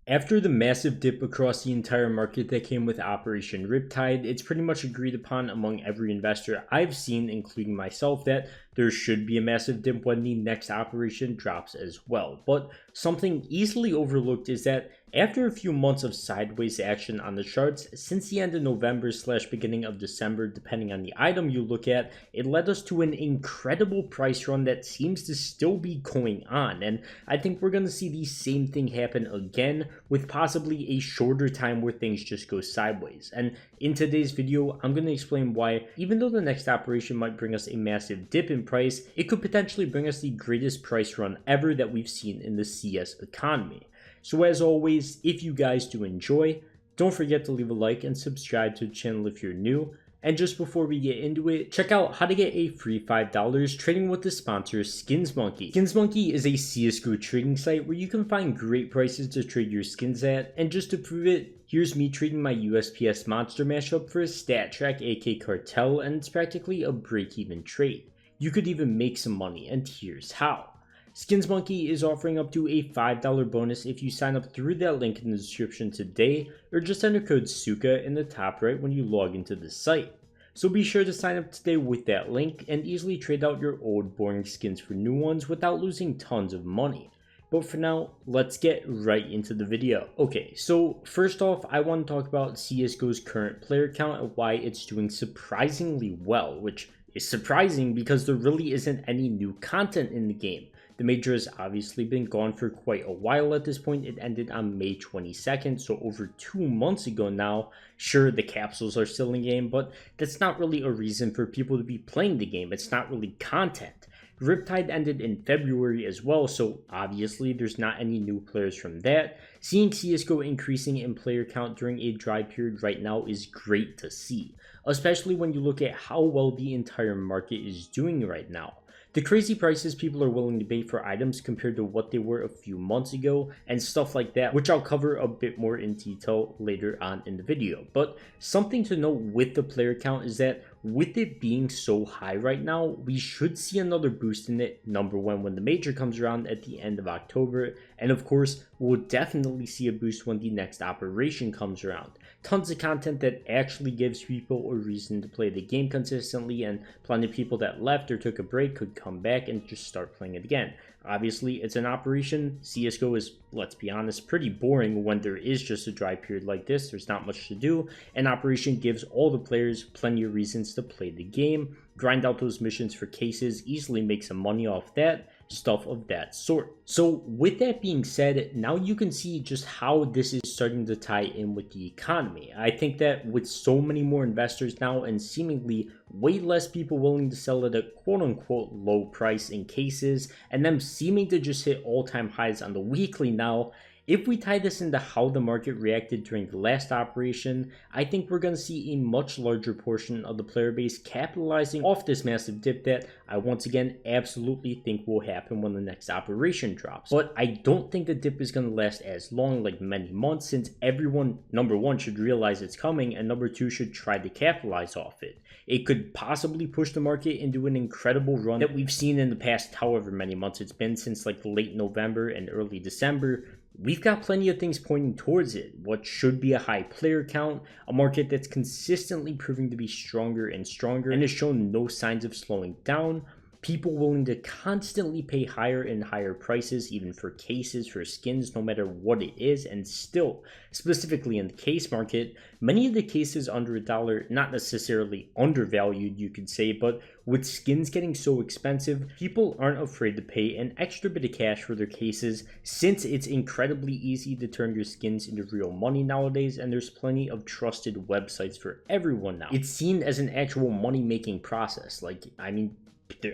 After the massive dip across the entire market that came with Operation Riptide, it's pretty much agreed upon among every investor I've seen, including myself, that there should be a massive dip when the next operation drops as well. But something easily overlooked is that after a few months of sideways action on the charts, since the end of November / beginning of December, depending on the item you look at, it led us to an incredible price run that seems to still be going on. And I think we're going to see the same thing happen again, with possibly a shorter time where things just go sideways. And in today's video, I'm going to explain why, even though the next operation might bring us a massive dip in price, it could potentially bring us the greatest price run ever that we've seen in the CS economy. So as always, if you guys do enjoy, don't forget to leave a like and subscribe to the channel if you're new. And just before we get into it, check out how to get a free $5 trading with the sponsor SkinsMonkey. SkinsMonkey is a CSGO trading site where you can find great prices to trade your skins at, and just to prove it, here's me trading my USPS monster mashup for a stat track AK cartel, and it's practically a break-even trade. You could even make some money, and here's how. SkinsMonkey is offering up to a $5 bonus if you sign up through that link in the description today, or just enter code SUKA in the top right when you log into the site. So be sure to sign up today with that link and easily trade out your old boring skins for new ones without losing tons of money. But for now, let's get right into the video. Okay, so first off, I want to talk about CSGO's current player count and why it's doing surprisingly well, which is surprising because there really isn't any new content in the game. The major has obviously been gone for quite a while at this point. It ended on May 22nd, so over 2 months ago now. Sure, the capsules are still in game, but that's not really a reason for people to be playing the game. It's not really content. Riptide ended in February as well, so obviously there's not any new players from that. Seeing CSGO increasing in player count during a dry period right now is great to see, especially when you look at how well the entire market is doing right now. The crazy prices people are willing to pay for items compared to what they were a few months ago and stuff like that, which I'll cover a bit more in detail later on in the video. But something to note with the player count is that with it being so high right now, we should see another boost in it, number one, when the major comes around at the end of October, and of course, we'll definitely see a boost when the next operation comes around. Tons of content that actually gives people a reason to play the game consistently, and plenty of people that left or took a break could come back and just start playing it again. Obviously, it's an operation. CSGO is, let's be honest, pretty boring when there is just a dry period like this. There's not much to do. An operation gives all the players plenty of reasons to play the game, grind out those missions for cases, easily make some money off that, stuff of that sort. So with that being said, now you can see just how this is starting to tie in with the economy. I think that with so many more investors now and seemingly way less people willing to sell at a quote-unquote low price in cases, and them seeming to just hit all-time highs on the weekly now, if we tie this into how the market reacted during the last operation, I think we're going to see a much larger portion of the player base capitalizing off this massive dip that I once again absolutely think will happen when the next operation drops. But I don't think the dip is going to last as long, like many months, since everyone, number one, should realize it's coming, and number two, should try to capitalize off it. It could possibly push the market into an incredible run that we've seen in the past however many months it's been, since like late November and early December. We've got plenty of things pointing towards it. What should be a high player count, a market that's consistently proving to be stronger and stronger and has shown no signs of slowing down, people willing to constantly pay higher and higher prices even for cases, for skins, no matter what it is, and still, specifically in the case market, many of the cases under $1, not necessarily undervalued you could say, but with skins getting so expensive, people aren't afraid to pay an extra bit of cash for their cases, since it's incredibly easy to turn your skins into real money nowadays, and there's plenty of trusted websites for everyone now. It's seen as an actual money-making process. Like, I mean,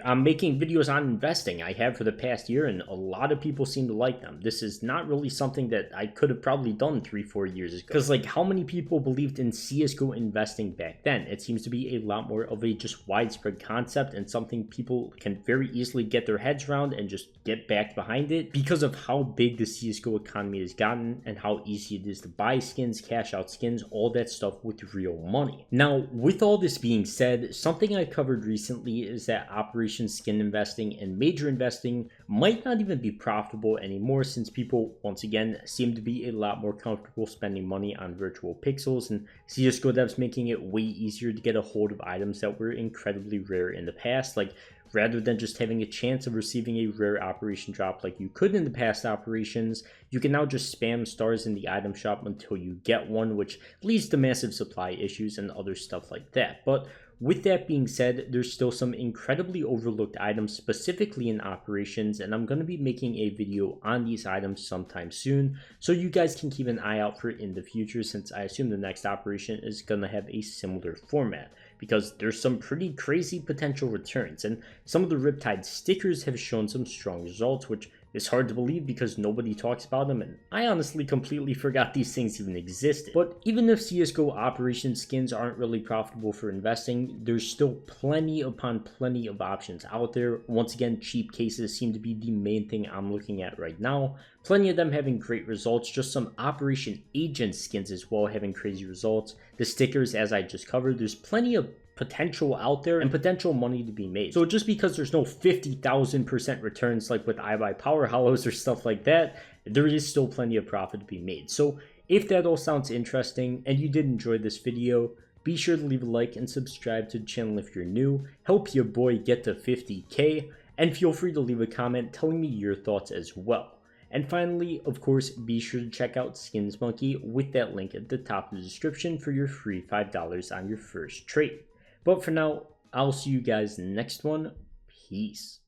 I'm making videos on investing. I have for the past year, and a lot of people seem to like them. This is not really something that I could have probably done 3-4 years ago. Because like, how many people believed in CSGO investing back then? It seems to be a lot more of a just widespread concept and something people can very easily get their heads around and just get back behind it because of how big the CSGO economy has gotten and how easy it is to buy skins, cash out skins, all that stuff with real money. Now, with all this being said, something I covered recently is that operation skin investing and major investing might not even be profitable anymore, since people once again seem to be a lot more comfortable spending money on virtual pixels, and CSGO devs making it way easier to get a hold of items that were incredibly rare in the past. Like, rather than just having a chance of receiving a rare operation drop like you could in the past operations, you can now just spam stars in the item shop until you get one, which leads to massive supply issues and other stuff like that. But with that being said, there's still some incredibly overlooked items specifically in operations, and I'm going to be making a video on these items sometime soon, so you guys can keep an eye out for it in the future, since I assume the next operation is going to have a similar format, because there's some pretty crazy potential returns, and some of the Riptide stickers have shown some strong results, which is hard to believe because nobody talks about them, and I honestly completely forgot these things even existed. But even if CSGO operation skins aren't really profitable for investing, there's still plenty upon plenty of options out there. Once again, cheap cases seem to be the main thing I'm looking at right now. Plenty of them having great results, just some operation agent skins as well having crazy results. The stickers, as I just covered, there's plenty of potential out there and potential money to be made. So just because there's no 50,000% returns like with iBuy Power Hollows or stuff like that, there is still plenty of profit to be made. So if that all sounds interesting and you did enjoy this video, be sure to leave a like and subscribe to the channel if you're new. Help your boy get to 50K, and feel free to leave a comment telling me your thoughts as well. And finally, of course, be sure to check out Skins Monkey with that link at the top of the description for your free $5 on your first trade. But for now, I'll see you guys next one. Peace.